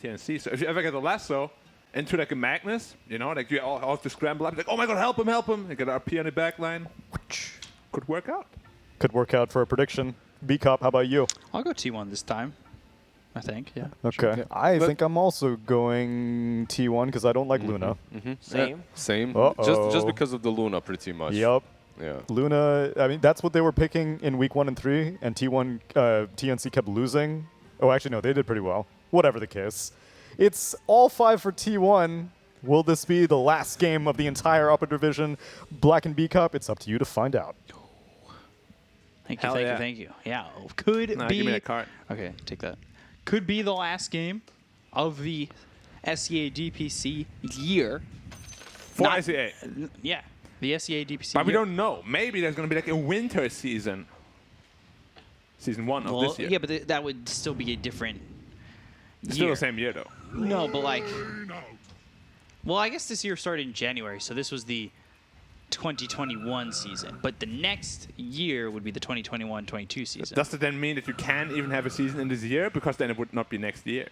TNC. So if you ever get a lasso into like a Magnus, you know, like you all have to scramble up, like, oh my god, help him. You get RP on the back line. Could work out. Could work out for a prediction. B-Cop, how about you? I'll go T1 this time. I think, yeah. Okay. Sure. I think I'm also going T1 because I don't like Luna. Same. Same. Uh-oh. Just because of the Luna, pretty much. Yep. Yeah. Luna, I mean, that's what they were picking in week 1 and 3, and TNC kept losing. Oh, actually, no, they did pretty well. Whatever the case. It's all 5 for T1. Will this be the last game of the entire upper division? Black and B-Cup, it's up to you to find out. Thank you. Yeah, could be. Give me that card. Okay, take that. Could be the last game of the SEA DPC year. For SEA. Yeah, the SEA DPC But we year. don't know. Maybe there's going to be like a winter season. Season 1 of this year. Yeah, but that would still be a different It's year. still the same year, though. No, but like... Well, I guess this year started in January, so this was the 2021 season. But the next year would be the 2021-22 season. Does it then mean that you can't even have a season in this year? Because then it would not be next year.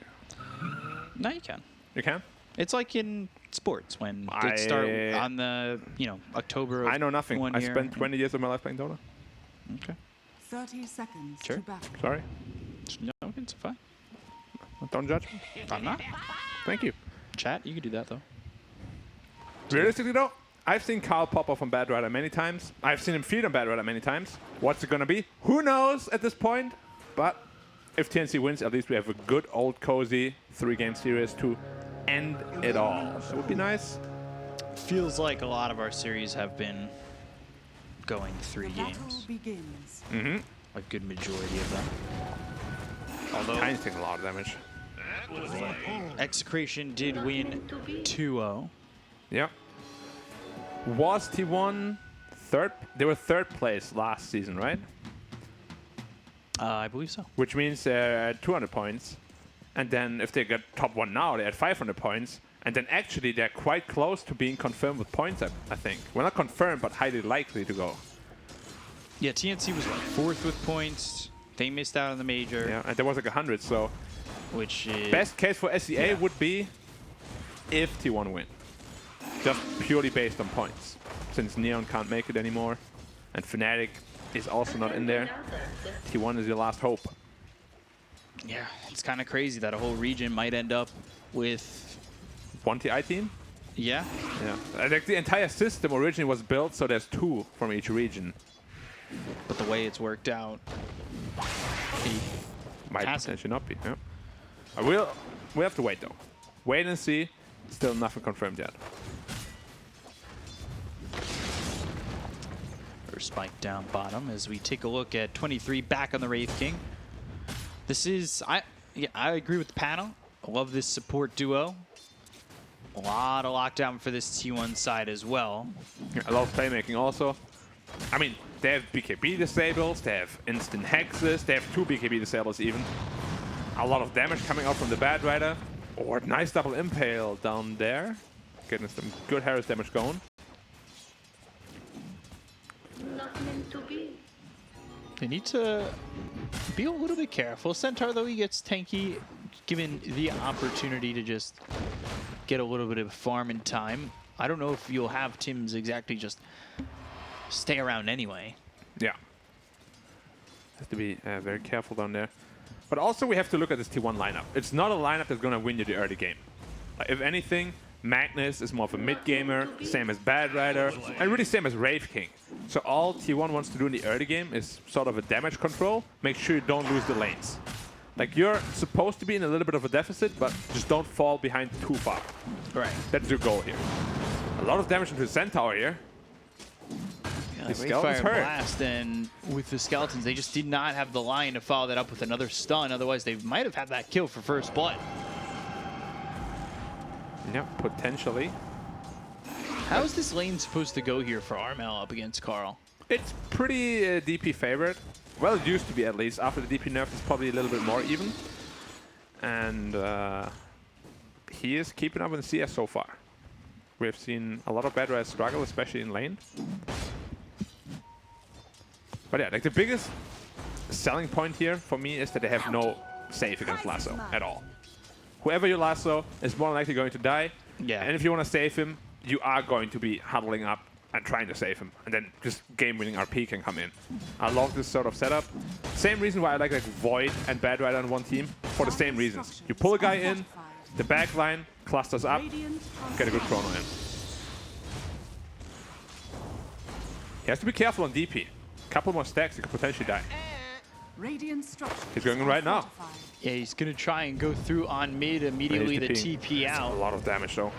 No, you can. You can? It's like in sports when they start on the, October of I know nothing. one I year. spent 20 years of my life playing Dota. Okay. 30 seconds Sure. to battle. Sorry. No, it's fine. Don't judge me. I'm not. Thank you. Chat, you can do that, though. Realistically, though, I've seen Carl pop off on Bad Rider many times. I've seen him feed on Bad Rider many times. What's it going to be? Who knows at this point? But if TNC wins, at least we have a good, old, cozy 3-game series to end it all. So it would be nice. Feels like a lot of our series have been going 3 The battle games. begins. A good majority of them. Although Tiny's taking a lot of damage. Execration did win 2-0. Yeah. Was T1 third? They were third place last season, right? I believe so. Which means they're at 200 points. And then if they get top 1 now, they're at 500 points. And then actually they're quite close to being confirmed with points, I think. Well, not confirmed, but highly likely to go. Yeah, TNC was what, 4th with points. They missed out on the major. Yeah, and there was like 100, so Which is... best case for SEA would be if T1 win. Just purely based on points. Since Neon can't make it anymore. And Fnatic is also not in there. T1 is your last hope. Yeah, it's kind of crazy that a whole region might end up with... One TI team? Yeah. Yeah. Like the entire system originally was built so there's 2 from each region. But the way it's worked out... Might Hasn't. potentially not be. Yeah. We have to wait though. Wait and see. Still nothing confirmed yet. First spike down bottom as we take a look at 23 back on the Wraith King. This is... I agree with the panel. I love this support duo. A lot of lockdown for this T1 side as well. Yeah, a lot of playmaking also. I mean, they have BKB disables, they have instant hexes, they have 2 BKB disables even. A lot of damage coming out from the Bad Rider. Or nice double impale down there. Getting some good Harris damage going. Not meant to be. They need to be a little bit careful. Centaur, though, he gets tanky, given the opportunity to just get a little bit of farm in time. I don't know if you'll have Tim's exactly just stay around anyway. Yeah. Have to be very careful down there. But also we have to look at this T1 lineup. It's not a lineup that's going to win you the early game. Like, if anything, Magnus is more of a mid-gamer, same as Bad Rider, and really same as Wraith King. So all T1 wants to do in the early game is sort of a damage control. Make sure you don't lose the lanes. Like, you're supposed to be in a little bit of a deficit, but just don't fall behind too far. Right. That's your goal here. A lot of damage into the Centaur here. Yeah, The skeleton's hurt. Blast, and with the skeletons, they just did not have the line to follow that up with another stun. Otherwise, they might have had that kill for first blood. Yeah, potentially. How is this lane supposed to go here for Armel up against Carl? It's pretty DP favorite. Well, it used to be at least. After the DP nerf, it's probably a little bit more even. And he is keeping up in CS so far. We have seen a lot of Bad Riders struggle, especially in lane. But yeah, like the biggest selling point here for me is that they have no save against Lasso at all. Whoever you lasso is more likely going to die. Yeah. And if you want to save him, you are going to be huddling up and trying to save him. And then just game-winning RP can come in. I love this sort of setup. Same reason why I like Void and Bad Rider on one team, for the same reasons. You pull a guy in, the back line clusters up, get a good chrono in. He has to be careful on DP. Couple more stacks, he could potentially die. He's going in right now. Yeah, he's going to try and go through on mid immediately, the TP out. A lot of damage though.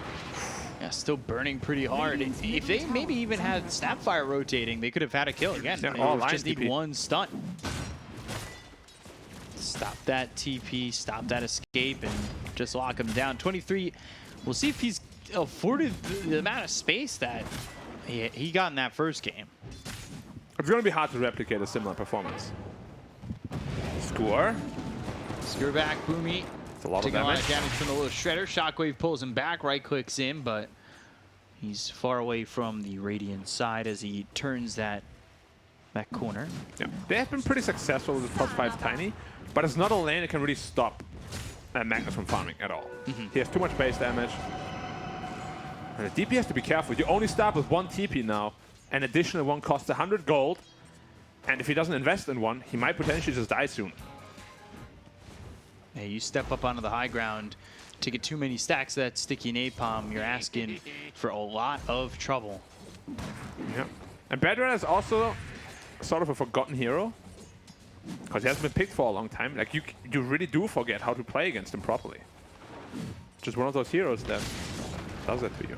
Yeah, still burning pretty hard. If they maybe even had Snapfire rotating, they could have had a kill again. Yeah, They just need one stun. Stop that TP, stop that escape, and just lock him down. 23, we'll see if he's afforded the amount of space that he got in that first game. It's going to be hard to replicate a similar performance. Score. Score back, Boomy. It's a lot of Taking a lot damage. of damage from the little shredder. Shockwave pulls him back, right clicks in, but he's far away from the Radiant side as he turns that corner. Yeah. They have been pretty successful with the top 5 Tiny, but it's not a lane that can really stop Magnus from farming at all. He has too much base damage. And the DP has to be careful. You only start with 1 TP now. An additional one costs 100 gold. And if he doesn't invest in one, he might potentially just die soon. Hey, you step up onto the high ground to get too many stacks of that sticky napalm, you're asking for a lot of trouble. Yeah. And Bad Rider is also sort of a forgotten hero. Because he hasn't been picked for a long time. Like, you really do forget how to play against him properly. Just one of those heroes that does that to you.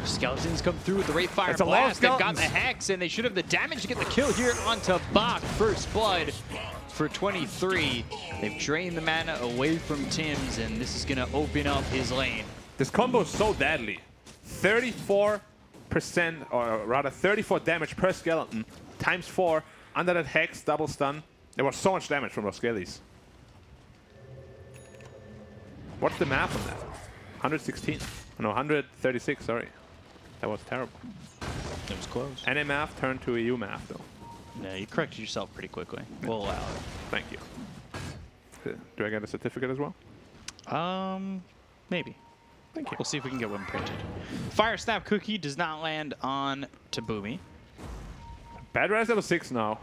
Skeletons come through with the Wraithfire It's a lot of Blast. They've got the skeletons. Hex, and they should have the damage to get the kill here onto Bach. First blood for 23. They've drained the mana away from Tim's, and this is going to open up his lane. This combo is so deadly. 34%, or rather 34 damage per skeleton, times 4, under that Hex, double stun. There was so much damage from those skellies. What's the math on that? 116. No, 136, sorry. That was terrible. It was close. NA math turned to EU math, though. Yeah, you corrected yourself pretty quickly. We'll allow it. Thank you. Do I get a certificate as well? Maybe. Thank you. We'll see if we can get one printed. Fire Snap Cookie does not land on to Boomy. Bad Rider's level 6 now.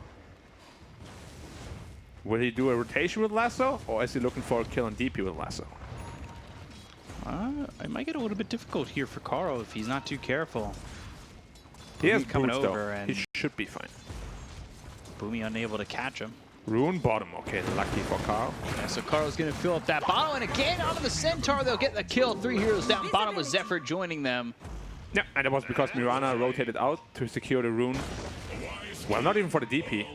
Will he do a rotation with Lasso, or is he looking for a kill on DP with Lasso? It might get a little bit difficult here for Carl if he's not too careful. He has coming boots, though. over and He should be fine. Boomy unable to catch him. Rune bottom. Okay, lucky for Carl. Yeah, so Carl's going to fill up that bottle, and again onto the Centaur. They'll get the kill. 3 heroes down bottom with Zephyr joining them. Yeah, and it was because Mirana rotated out to secure the rune. Well, not even for the DP.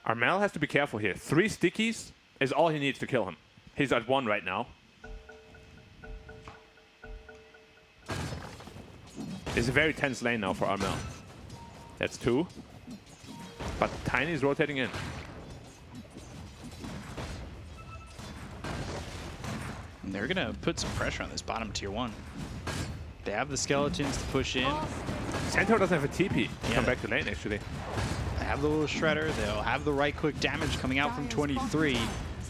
Armel has to be careful here. 3 stickies is all he needs to kill him. He's at 1 right now. It's a very tense lane now for Armel. That's 2. But Tiny is rotating in. And they're going to put some pressure on this bottom tier 1. They have the skeletons to push in. Centaur doesn't have a TP. Yeah. Come back to lane, actually. They have the little shredder. They'll have the right-click damage coming out from 23.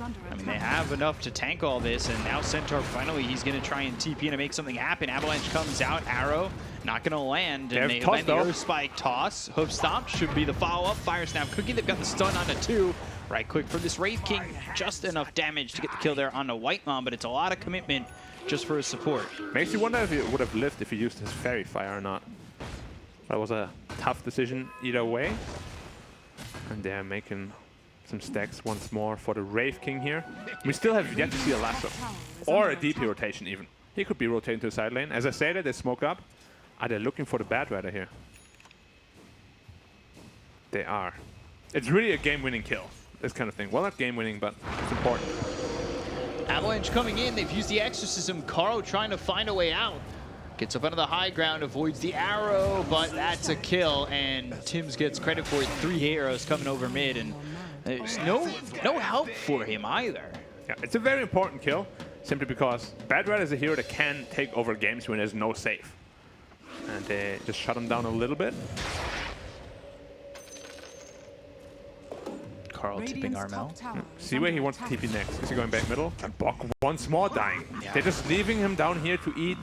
I mean, they have enough to tank all this, and now Centaur finally, he's going to try and TP in to make something happen. Avalanche comes out, arrow, not going to land, and they land the Earth Spike toss. Hoof Stomp should be the follow-up. Fire Snap Cookie, they've got the stun onto 2. Right click for this Wraith King, just enough damage to get the kill there on the White Mom, but it's a lot of commitment just for his support. Makes you wonder if he would have lived if he used his Fairy Fire or not. That was a tough decision either way. And they're making some stacks once more for the Wraith King here. We still have yet to see a lasso. Or a DP rotation even. He could be rotating to the side lane. As I said, they smoke up. Are they looking for the Bad Rider here? They are. It's really a game-winning kill. This kind of thing. Well, not game-winning, but it's important. Avalanche coming in. They've used the Exorcism. Carl trying to find a way out. Gets up onto the high ground, avoids the arrow, but that's a kill, and Tim's gets credit for it. 3 arrows coming over mid, and there's no help for him either. Yeah, it's a very important kill, simply because Bad Rider is a hero that can take over games when there's no save. And they just shut him down a little bit. Carl tipping Radiant's Armel. top tower is See where he under wants to attack. TP next. Is he going back middle? And Bok once more dying. Yeah. They're just leaving him down here to eat.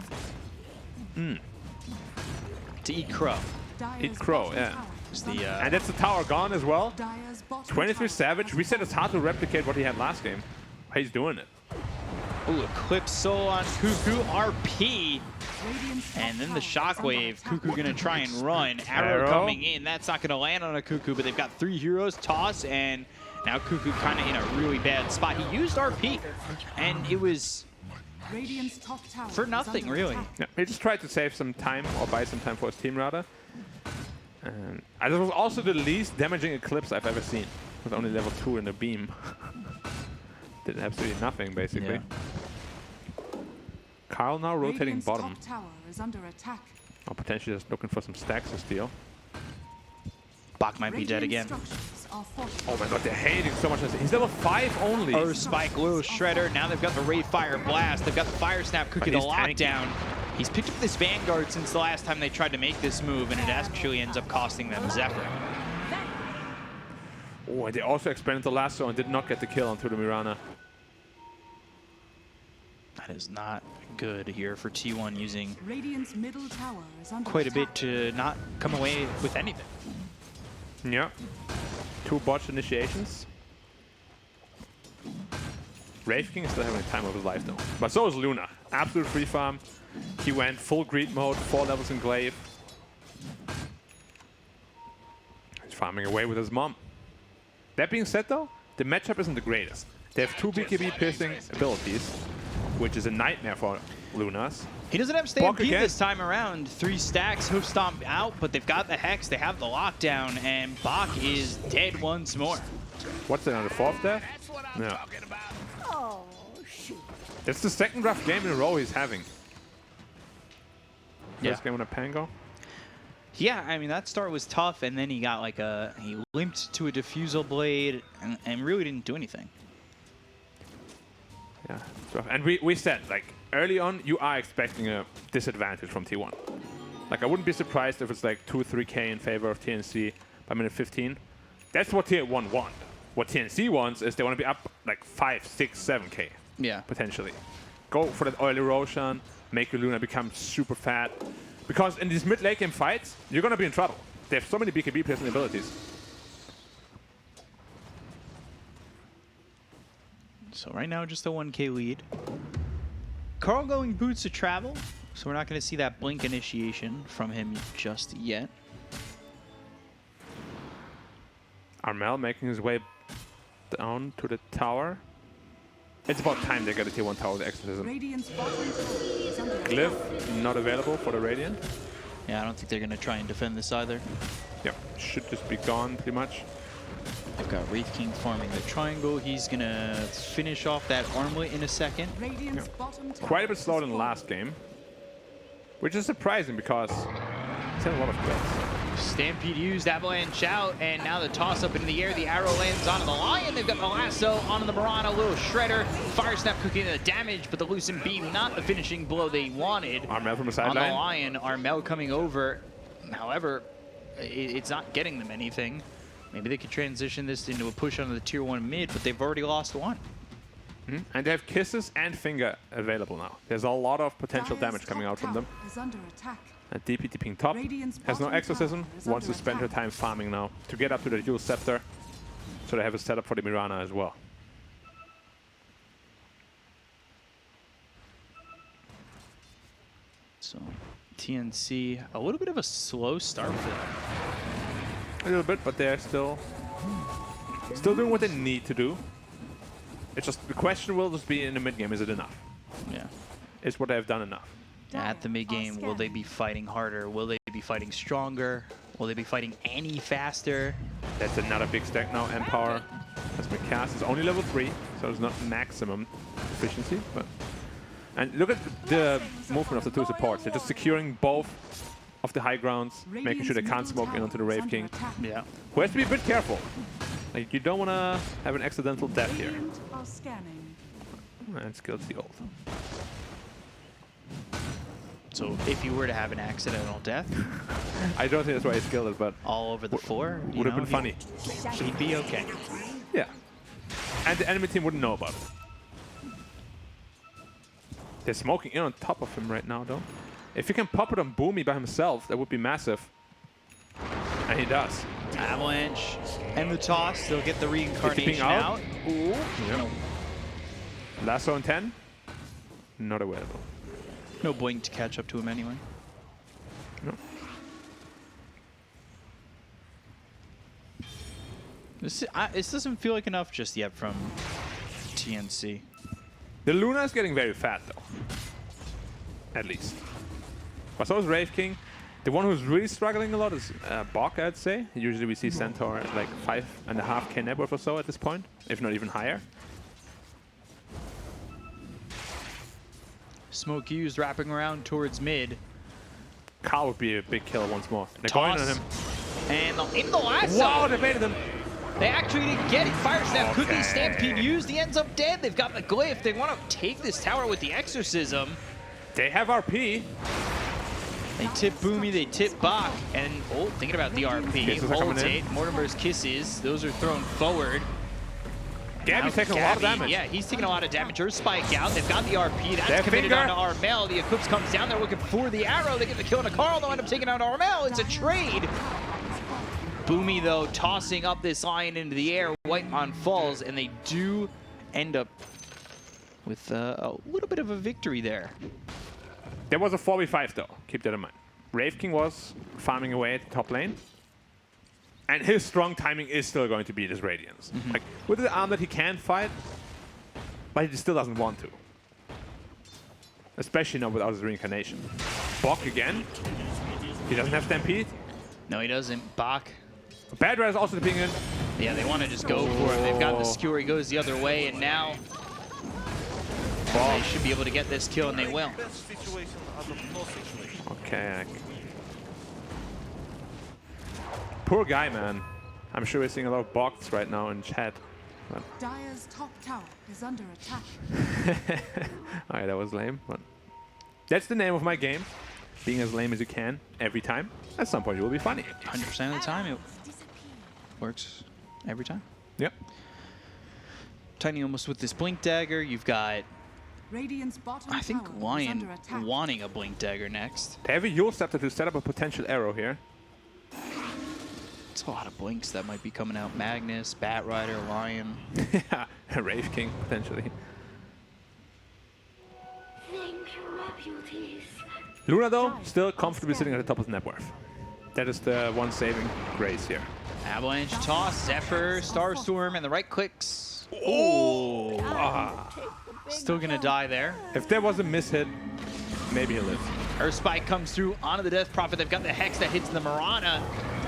To eat Crow. Dire's Eat Crow, bottom yeah. tower Is is the, under And that's the tower gone as well. Dire's bottom 23 tower Savage. has We said fallen. it's hard to replicate what he had last game. He's doing it. Ooh, Eclipse Soul on Cuckoo, RP. Radiant's top And then the tower is under Shockwave, attack. Cuckoo gonna try and run. Arrow Arrow. coming in, that's not gonna land on a Cuckoo, but they've got 3 heroes, Toss, and now Cuckoo kind of in a really bad spot. He used RP, and it was Radiant's top tower for is nothing, under really. attack. Yeah, he just tried to save some time or buy some time for his team rather. And this was also the least damaging Eclipse I've ever seen. With only level 2 in the beam. Did absolutely nothing basically. Carl now rotating Radiant's bottom. top tower is under attack. Or potentially just looking for some stacks to steal. Bach might be dead Radiant again. structures are fortified. Oh my god, they're hating so much. He's level 5 only. Oh, Spike, little Shredder. Now they've got the Ray Fire Blast. They've got the Fire Snap Cookie, the he's tanky. lockdown. He's picked up this Vanguard since the last time they tried to make this move, and it actually ends up costing them Zephyr. Oh, and they also expanded the lasso and did not get the kill onto the Mirana. That is not good here for T1 using Radiant's middle tower is under quite a attack. bit to not come away with anything. Yeah. 2 botched initiations. Wraith King is still having a time of his life though. But so is Luna. Absolute free farm. He went full greed mode, 4 levels in Glaive. He's farming away with his mom. That being said though, the matchup isn't the greatest. They have 2 BKB piercing abilities, which is a nightmare for Lunas. He doesn't have Stampede again. this time around. 3 stacks, Hoof Stomp out, but they've got the Hex, they have the lockdown, and Bach is dead once more. What's another 4th death? No. It's the 2nd rough game in a row he's having. First game on a Pango. Yeah, I mean, that start was tough, and then he got like he limped to a Diffusal Blade and really didn't do anything. Yeah, it's rough. And we said, like, early on, you are expecting a disadvantage from T1. Like, I wouldn't be surprised if it's like 2-3k in favor of TNC by minute 15. That's what T1 want. What TNC wants is they want to be up like 5, 6, 7k. Yeah. Potentially. Go for that oily Roshan, make your Luna become super fat. Because in these mid-late game fights, you're going to be in trouble. They have so many BKB piercing abilities. So right now, just a 1k lead. Carl going Boots to travel, so we're not going to see that blink initiation from him just yet. Armel making his way down to the tower. It's about time they get a tier 1 tower with Exorcism. Radiant's bottom tower is under attack. Glyph, not available for the Radiant. Yeah, I don't think they're going to try and defend this either. Yep, should just be gone pretty much. They've got Wraith King farming the triangle. He's going to finish off that armlet in a second. Radiant's bottom tower Quite a bit slower is than the fallen. last game. Which is surprising because he's had a lot of kills. Stampede used, Avalanche out, and now the toss-up into the air. The arrow lands onto the Lion. They've got the lasso onto the Mirana, little Shredder. Fire Snap cooking the damage, but the Loosen Beam not the finishing blow they wanted. Armel from the On the sideline. Lion, Armel coming over. However, it's not getting them anything. Maybe they could transition this into a push onto the tier 1 mid, but they've already lost one. And they have Kisses and Finger available now. There's a lot of potential Dire's damage coming top out from them. tower is under attack. And DPT ping top. Radiant's Has no bottom Exorcism. tower is Wants to under spend her attack. time farming now to get up to the dual scepter. So they have a setup for the Mirana as well. So TNC, a little bit of a slow start for them. A little bit, but they're still doing what they need to do. It's just the question will just be in the mid game, is it enough? Yeah. Is what they've done enough? At the mid game, will they be fighting harder? Will they be fighting stronger? Will they be fighting any faster? That's another big stack now. Empower has been cast. It's only level 3, so it's not maximum efficiency. But and look at the movement of the 2 supports. They're just securing both of the high grounds, making sure they can't smoke in onto the Wraith King. Yeah. Who has to be a bit careful. Like, you don't want to have an accidental death here. Radiant are scanning. And skills the ult. So if you were to have an accidental death I don't think that's why he skilled it, but all over the floor, you would have know, been funny. He'd be okay. Yeah. And the enemy team wouldn't know about it. They're smoking in on top of him right now, though. If he can pop it on Boomy by himself, that would be massive. And he does. Avalanche and the toss. They'll get the reincarnation out. Ooh. Yep. Lasso in 10. Not available. No blink to catch up to him anyway. No. This doesn't feel like enough just yet from TNC. The Luna is getting very fat, though. At least. But so is Wraith King. The one who's really struggling a lot is Bok, I'd say. Usually we see Centaur at like 5.5k net worth or so at this point, if not even higher. Smoke used, wrapping around towards mid. Carl would be a big killer once more. They're going on him. And in the lasso. Wow, they baited him. They actually didn't get it. Fire Snap quickly, Stampede used. He ends up dead. They've got the glyph. They want to take this tower with the exorcism. They have RP. They tip Boomy, they tip Bach, and thinking about the RP. Kisses are coming in. Voltate, Mortimer's kisses. Those are thrown forward. Gabby's taking a lot of damage. Yeah, he's taking a lot of damage. Her spike out. They've got the RP. That's Their committed finger. onto Armel. The Eclipse comes down. They're looking for the arrow. They get the kill on a Carl. They'll end up taking out Armel. It's a trade. Boomy, though, tossing up this lion into the air. Whitemon falls, and they do end up with a little bit of a victory there. There was a 4v5 though, keep that in mind. Wraith King was farming away at the top lane. And his strong timing is still going to be this Radiance. Like, with the arm that he can fight, but he still doesn't want to. Especially not without his reincarnation. Bok again. He doesn't have Stampede. No, he doesn't. Bach. Bad Rat is also dipping in. Yeah, they want to just go for it. They've got the skewer. He goes the other way, and now they should be able to get this kill, and they will. Okay. Poor guy, man. I'm sure we're seeing a lot of bots right now in chat. But Dire's top tower is under attack. alright, that was lame, but that's the name of my game. Being as lame as you can every time. At some point, it will be funny. 100% of the time, it works every time. Yep. Tiny almost with this blink dagger. You've got, Radiant's bottom I think, tower is Lion under attack. wanting a blink dagger next. They have a Yule Scepter to set up a potential arrow here. It's a lot of blinks that might be coming out. Magnus, Bat Rider, Lion. Yeah, Wraith King, potentially. Thank you, my beauties. Luna, though, still comfortably sitting at the top of the net worth. That is the one saving grace here. Avalanche, Toss, Zephyr, Starstorm, and the right clicks. Oh! Still gonna die there. If there was a miss hit, maybe he lives. Earth Spike comes through onto the Death Prophet. They've got the Hex that hits the Marana.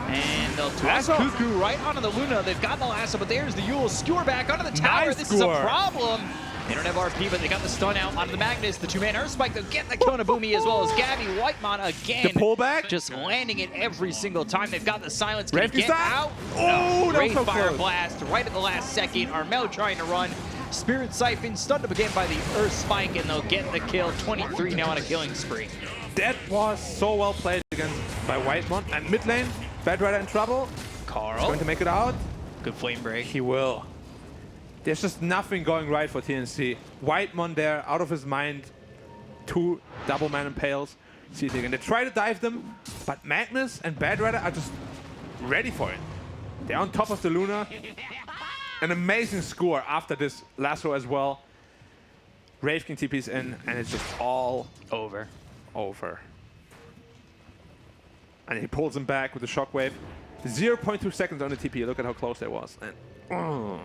And they'll toss Lasso. Cuckoo right onto the Luna. They've got the lasso, but there's the Yule. Skewer back onto the tower. Nice This is a score. problem. They don't have RP, but they got the stun out onto the Magnus. The two-man Earth Spike. They'll get the kill on Boomy as well as Gabby. Whitemon again. The pullback. Just landing it every single time. They've got the silence. Can Wraith he get King out? Oh, that was Wraith so Fire close. Blast right at the last second. Armel trying to run. Spirit Siphon stunned up again by the Earth Spike, and they'll get the kill. 23 now on a killing spree. That was so well played against by Whitemon. And mid lane, Bad Rider in trouble. Carl. Going to make it out. Good flame break. He will. There's just nothing going right for TNC. Whitemon there, out of his mind. 2 double man impales. See it again. They try to dive them, but Magnus and Bad Rider are just ready for it. They're on top of the Luna. An amazing score after this lasso as well. Wraith King TP's in, and it's just all over. And he pulls him back with the shockwave. 0.2 seconds on the TP. Look at how close that was. And,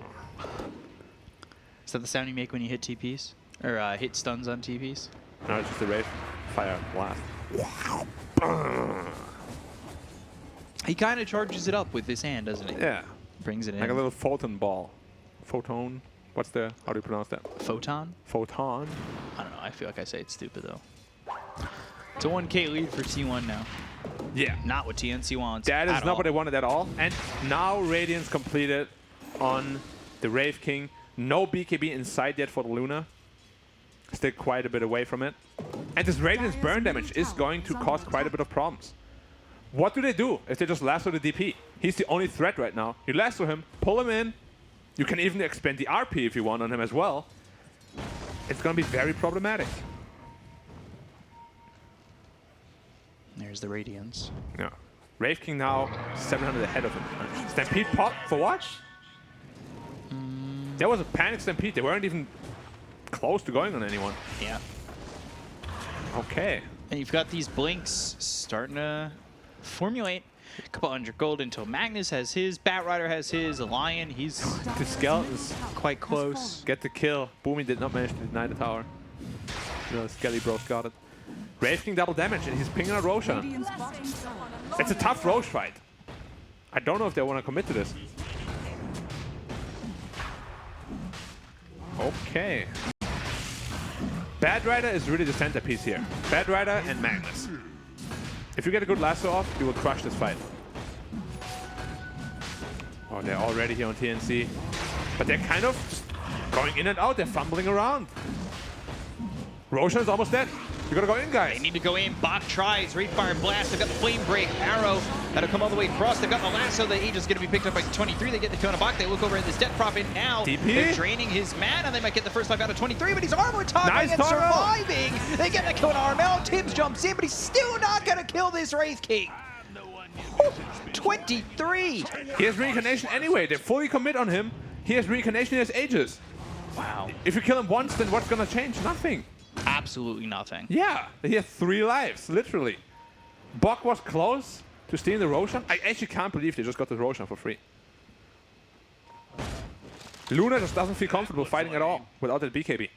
Is that the sound you make when you hit TPs? Or hit stuns on TPs? no, it's just the Wraith Fire Blast. He kind of charges it up with his hand, doesn't he? Yeah, Brings it in. like a little photon ball. Photon? What's the, how do you pronounce that? Photon? Photon? I don't know. I feel like I say it's stupid, though. It's a 1K lead for T1 now. Yeah. Not what TNC wants. That is at not all. what they wanted at all. And now Radiance completed on the Wraith King. No BKB inside yet for the Luna. Still quite a bit away from it. And this Radiance burn damage is going to cause quite a bit of problems. What do they do if they just lasso the DP? He's the only threat right now. You lasso him, pull him in, You can even expand the RP if you want on him as well. It's going to be very problematic. There's the Radiance. Yeah. Wraith King now 700 ahead of him. Stampede pop for what? There was a panic Stampede. They weren't even close to going on anyone. Yeah. Okay. And you've got these blinks starting to formulate. A couple hundred gold until Magnus has his, Batrider has his, a Lion, he's The Skeletons quite close. get the kill. Boomy did not manage to deny the tower. No, Skelly Bros got it. Wraith King double damage and he's pinging out Roshan. Radiant's bottom tower. It's a tough Roche fight. I don't know if they want to commit to this. Okay. Batrider is really the centerpiece here. Batrider and Magnus. If you get a good lasso off, you will crush this fight. Oh, they're already here on TNC. But they're kind of just going in and out. They're fumbling around. Roshan is almost dead. You gotta go in, guys. They need to go in. Bach tries. Wraith Fire Blast. They've got the Flame Break. Arrow. Gotta come all the way across. They've got the lasso. The Aegis is gonna be picked up by 23. They get the kill on Bach. They look over at this Death Prophet now. DP. They're draining his mana. They might get the first life out of 23, but he's armor timing Nice and Taro. surviving. They get the kill on Armel. Tibbs jumps in, but he's still not gonna kill this Wraith King. 23. He has reincarnation anyway. They fully commit on him. He has reincarnation, he has Aegis. Wow. If you kill him once, then what's gonna change? Nothing. Absolutely nothing. Yeah, he has 3 lives, literally. Bok was close to stealing the Roshan. I actually can't believe they just got the Roshan for free. Luna just doesn't feel comfortable fighting at all without that BKB.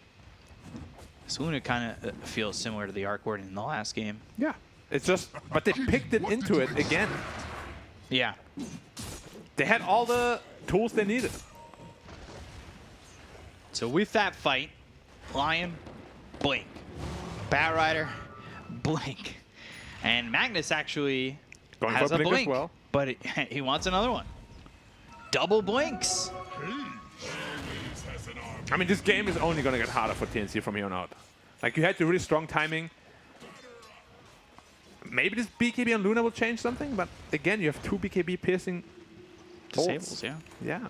This Luna kind of feels similar to the Arc Ward in the last game. Yeah. It's just, but they picked it into it again. Yeah. They had all the tools they needed. So with that fight, Lion, blink. Batrider, blink. And Magnus actually Going has for a blink as blink, well. but he wants another one. Double blinks. I mean, this game is only going to get harder for TNC from here on out. Like, you had the really strong timing. Maybe this BKB on Luna will change something, but again, you have 2 BKB piercing Disables, yeah. Yeah.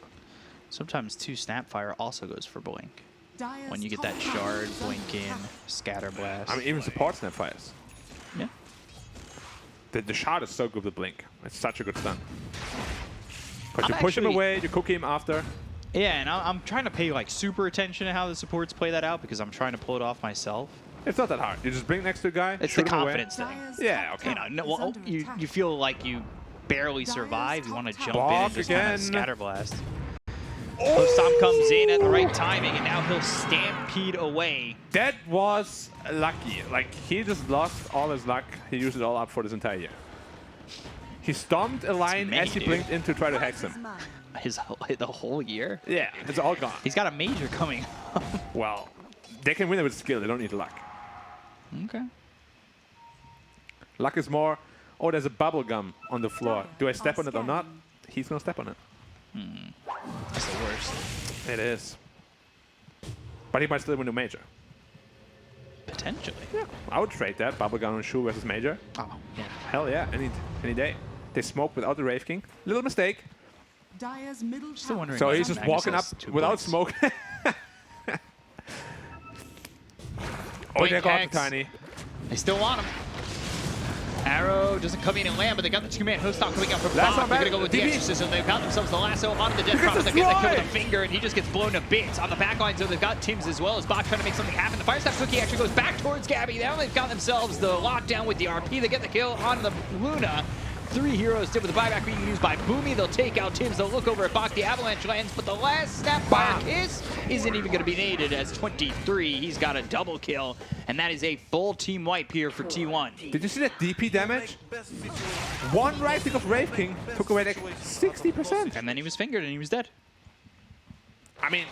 Sometimes 2 Snapfire also goes for blink. Dire's When you get top that tower shard, is under blink in, attack. scatter blast. I mean, even support Snapfires. Yeah. The shard is so good with Blink. It's such a good stun. But I'm you push him actually- away, you cook him after. Yeah, and I'm trying to pay like super attention to how the supports play that out because I'm trying to pull it off myself. It's not that hard. You just blink next to a guy, It's shoot the him away. confidence thing. Dire's Yeah, top okay. You tower know, is under you attack. feel like you barely Dire's survive. You want to top jump tower in and Block just kind again. of scatter blast. Stomp comes in at the right timing, and now he'll stampede away. That was lucky. Like, he just lost all his luck. He used it all up for this entire year. He stomped a line me, as he dude. blinked in to try to hex him. The whole year. Yeah, it's all gone. He's got a major coming up. Well, they can win it with skill. They don't need luck. Okay. Luck is more, oh, there's a bubble gum on the floor. Do I step on it or not? He's going to step on it. That's the worst. It is. But he might still win the major. Potentially. Yeah, I would trade that. Bubblegum and Shu versus major. Oh, yeah. Hell yeah, any day. They smoke without the Wraith King. Little mistake. Dire's middle Still tower wondering So why he's just Magnus walking up has 2 without blinks. smoke. Oh, Blink they got Hex. the Tiny. They still want him. Arrow doesn't come in and land, but they got the 2-man host stop coming out from Last Bob. one They're back. going to go with the DP. Exorcism. They've got themselves the lasso onto the Death Because Prophet. They it's get the kill with a right. finger, and he just gets blown to bits. On the back line, so they've got Tims as well as Bot trying to make something happen. The Fire Staff Cookie actually goes back towards Gabby. Now they've got themselves the lockdown with the RP. They get the kill on the Luna. 3 heroes did with the buyback being used by Boomy. They'll take out Tims. They'll look over at Bach. The Avalanche lands, but the last Snapfire kiss isn't even going to be needed as 23. He's got a double kill, and that is a full team wipe here for T1. Did you see that DP damage? One right click of Wraith King took away like 60%. And then he was fingered, and he was dead. I mean,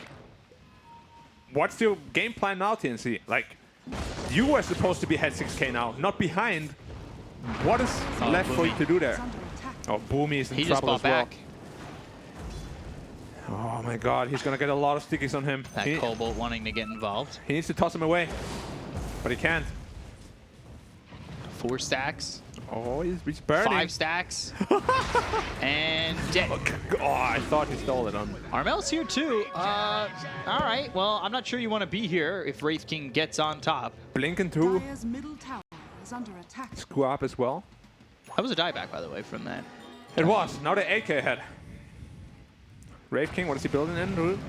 what's your game plan now, TNC? Like, you were supposed to be ahead 6K now, not behind. What is left for you to do there? is under attack. Oh, Boomy is in He just trouble bought as well. back. Oh my god, he's gonna get a lot of stickies on him. That Cobalt wanting to get involved. He needs to toss him away, but he can't. 4 stacks, Oh, he's burning. 5 stacks, and dead. Oh, I thought he stole it on. Armel's here too. All right. Well, I'm not sure you want to be here if Wraith King gets on top. Blinken too. Dire's middle tower is under attack. Screw up as well. That was a dieback, by the way, from that. It was. Now the AK head. Wraith King, what is he building into?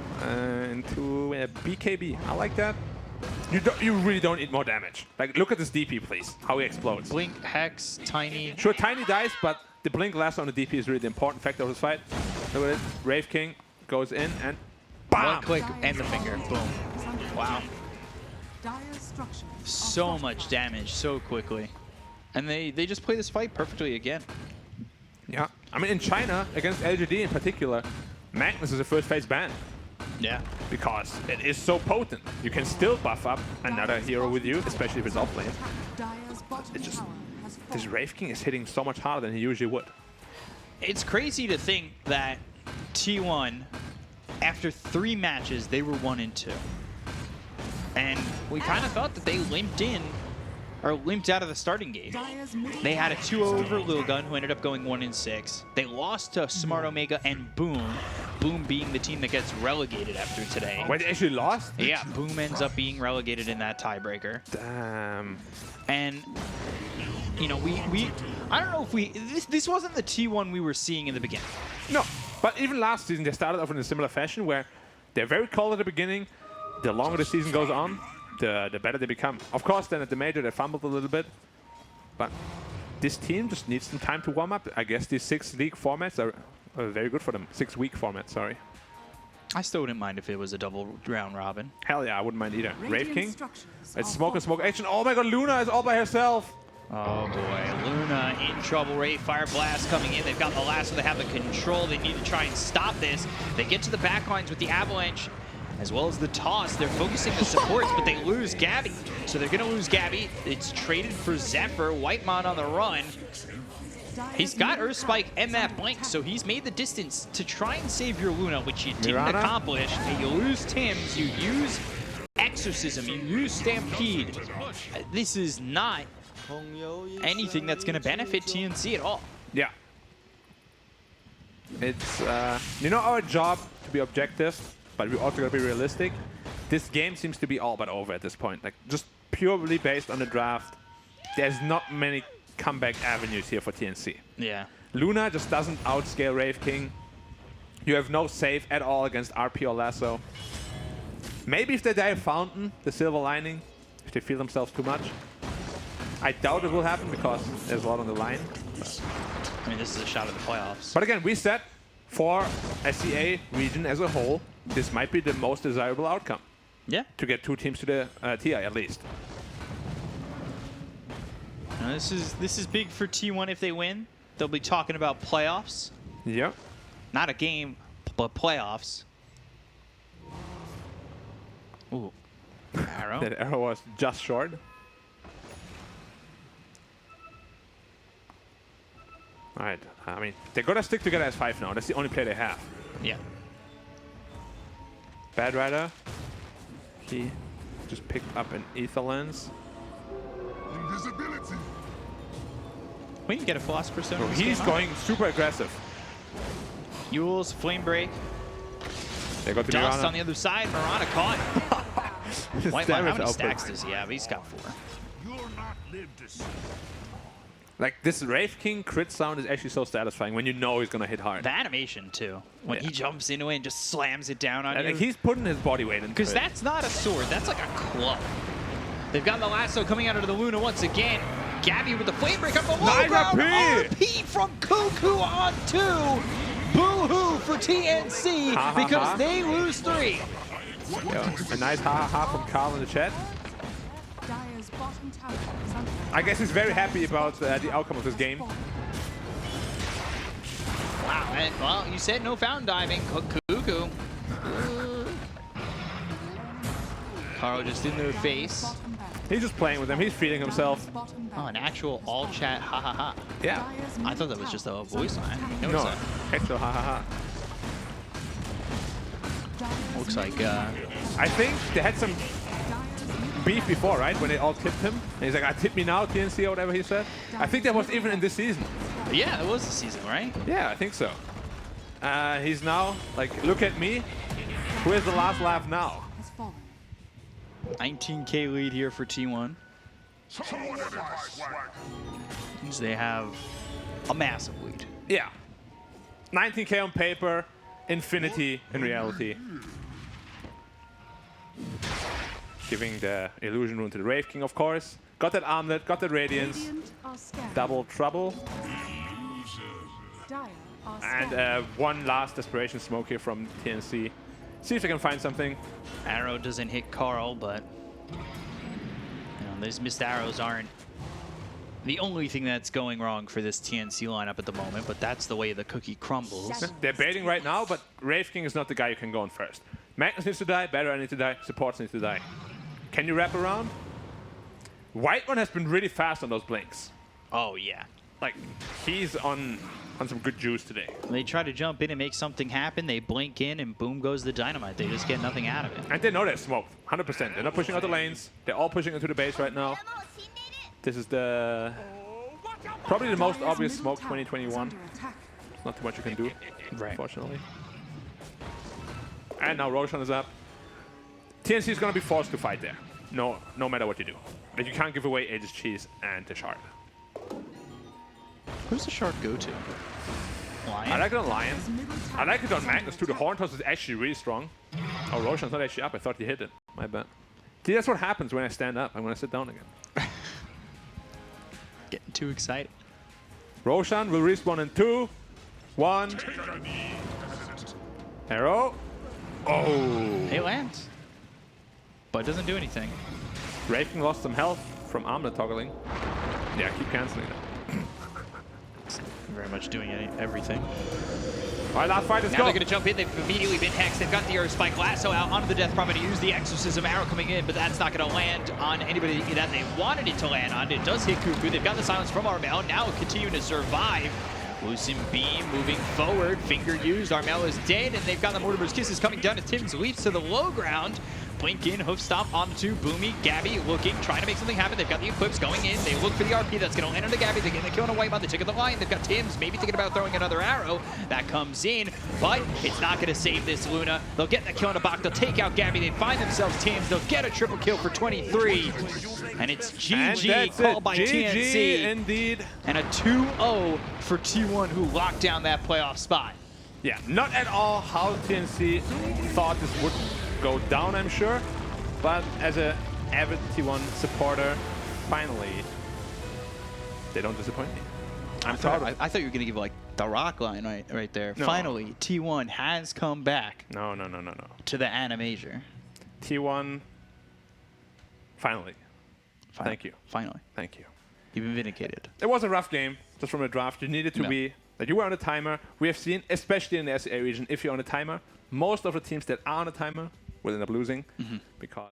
Into a BKB. I like that. You really don't need more damage. Like, look at this DP, please. How he explodes. Blink, Hex, Tiny. Sure, Tiny dies, but the blink last on the DP is really the important factor of this fight. Look at it. Wraith King goes in and BAM! One click and the finger. Boom. Wow. Dire's structures are So much damage so quickly. And they just play this fight perfectly again. Yeah. I mean, in China, against LGD in particular, Magnus is a first phase ban. Yeah. Because it is so potent. You can still buff up another hero with you, especially if it's off lane. Dire's bottom It's just- tower has This fallen. Wraith King is hitting so much harder than he usually would. It's crazy to think that T1, after 3 matches, they were 1-2. And we kind of thought that they limped in, or limped out of the starting gate. Dire's middle They had a tower 2-0 over Lilgun, who ended up going 1-6. They lost to Smart Omega and Boom. Boom being the team that gets relegated after today. Wait, they actually lost? Yeah, Boom ends up being relegated in that tiebreaker. Damn. And, you know, I don't know if this wasn't the T1 we were seeing in the beginning. No, but even last season, they started off in a similar fashion where they're very cold at the beginning. The longer the season goes on, the better they become. Of course, then at the major, they fumbled a little bit. But this team just needs some time to warm up. I guess these 6 league formats are very good for them. 6-week formats, sorry. I still wouldn't mind if it was a double round robin. Hell yeah, I wouldn't mind either. Wraith Radiant King. structures It's are smoke and smoke fortified. action. Oh my god, Luna is all by herself. Oh boy, Luna in trouble. Ray Fire Blast coming in. They've got the last, so they have the control. They need to try and stop this. They get to the back lines with the Avalanche, as well as the toss. They're focusing the supports, but they lose Gabby. So they're gonna lose Gabby. It's traded for Zephyr. Whitemon on the run. Dire's He's got middle Earth Spike tower and is that under blink, attack. so he's made the distance to try and save your Luna, which you didn't Mirana? accomplish. And you lose Tim's, you use Exorcism, you use Stampede. This is not anything that's going to benefit TNC at all. Yeah. It's, you know, our job to be objective, but we also got to be realistic. This game seems to be all but over at this point. Like, just purely based on the draft, there's not many comeback avenues here for TNC. Yeah. Luna just doesn't outscale Wraith King. You have no save at all against RP or Lasso. Maybe if they die Fountain, the Silver Lining, if they feel themselves too much. I doubt it will happen because there's a lot on the line. I mean, this is a shot at the playoffs. But again, we said for SCA region as a whole, this might be the most desirable outcome. Yeah. To get 2 teams to the TI at least. Now, this is big for T1 if they win. They'll be talking about playoffs. Yeah. Not a game, but playoffs. Ooh. Arrow. That arrow was just short. Alright, I mean, they're gonna stick together as 5 now. That's the only play they have. Yeah. Bad Rider. He just picked up an Ether Lens. We can get a Philosopher's Stone. in this He's game, going super aggressive. huh? Yule's Flame Break. They got to Dust Mirana. on the other side. Marana caught. His Whitemon, damage how many output. stacks does he have? He's got 4. Like, this Wraith King crit sound is actually so satisfying when you know he's gonna hit hard. The animation, too. When he jumps into it and just slams it down on Like, you. he's putting his body weight into it. Because that's not a sword. That's like a club. They've got the lasso coming out of the Luna once again. Gabby with the flame break up the low Nice ground. RP. RP from Cuckoo on 2. Boo-hoo for TNC Ha, ha, because ha. they lose 3. Yeah, a nice ha-ha-ha from Carl in the chat. Dire's bottom tower is under I guess he's very happy about the outcome of this game. Wow. And, well, you said no fountain diving. Cuckoo. Carl just in their face. bottom barrel. He's just playing with them. He's feeding himself. Bottom Oh, barrel. an actual all chat ha ha ha. Yeah. Dire's I thought that middle was just tower a is voice under line. attack. No, No, it's actual ha-ha-ha. Dire's Looks like I think they had some Dire's middle beef before, right? When they all tipped him. And he's like, tip me now, TNC, or whatever he said. I think that was even in this season. Yeah, it was the season, right? Yeah, I think so. He's now like, look at me. Who has the last laugh now? Has fallen. 19K lead here for T1. Means they have a massive lead. Yeah. 19K on paper, infinity in reality. Giving the illusion rune to the Wraith King, of course. Got that armlet, got that radiance. Radiant are scattered. Double trouble. Dire are scattered. And one last desperation smoke here from TNC. See if they can find something. Arrow doesn't hit Carl, but those missed arrows aren't the only thing that's going wrong for this TNC lineup at the moment, but that's the way the cookie crumbles. They're baiting right now, but Wraith King is not the guy you can go on first. Magnus needs to die, Battery needs to die, supports need to die. Can you wrap around? White one has been really fast on those blinks. Oh, yeah. Like, he's on some good juice today. They try to jump in and make something happen, they blink in, and boom goes the dynamite. They just get nothing out of it. And they know they're smoked, 100%. They're not pushing out the lanes. They're all pushing into the base right now. This is the probably the most Dire's obvious middle smoke tower is 2021. under attack. Not too much you can do, Right. unfortunately. And now Roshan is up. TNC is going to be forced to fight there, no matter what you do. But you can't give away Aegis Cheese and the Shard. Who's the shark go to? Lion? I like it on Lion. His middle I tower like it on is Magnus too. under The Horn Toss is actually really strong. Oh, Roshan's not actually up. I thought he hit it. My bad. See, that's what happens when I stand up. I'm going to sit down again. Getting too excited. Roshan will respawn in 2, 1. Arrow. Oh. He lands. But doesn't do anything. Raven lost some health from armlet toggling. Yeah, keep canceling that. Very much doing everything. All right, last fight, let's Now go. they're going to jump in. They've immediately been hexed. They've got the Earth Spike Lasso out onto the Death Prominent to use the Exorcism Arrow coming in, but that's not going to land on anybody that they wanted it to land on. It does hit Cuckoo. They've got the silence from Armel. Now continuing to survive. Lucent Beam moving forward. Finger used. Armel is dead, and they've got the Mortimer's Kisses coming down as Tims leaps to the low ground. Blink in, hoof stomp onto Boomy. Gabby looking, trying to make something happen. They've got the Eclipse going in. They look for the RP that's going to land on the Gabby. They're getting the kill on a White Mod. They took the line. They've got Tims maybe thinking about throwing another arrow. That comes in, but it's not going to save this Luna. They'll get the kill on a Bach. They'll take out Gabby. They find themselves Tims. They'll get a triple kill for 23. And it's GG called by TNC. GG indeed. And a 2-0 for T1 who locked down that playoff spot. Yeah, not at all how TNC thought this would go down, I'm sure. But as an avid T1 supporter, finally, they don't disappoint me. I'm proud of it. I thought you were going to give like the rock line right there. No. Finally, T1 has come back No. to the Anna Major. T1, finally. Thank you. Finally. Thank you. You've been vindicated. It was a rough game, just from the draft. You needed to be, like you were on a timer. We have seen, especially in the SEA region, if you're on a timer, most of the teams that are on a timer will end up losing because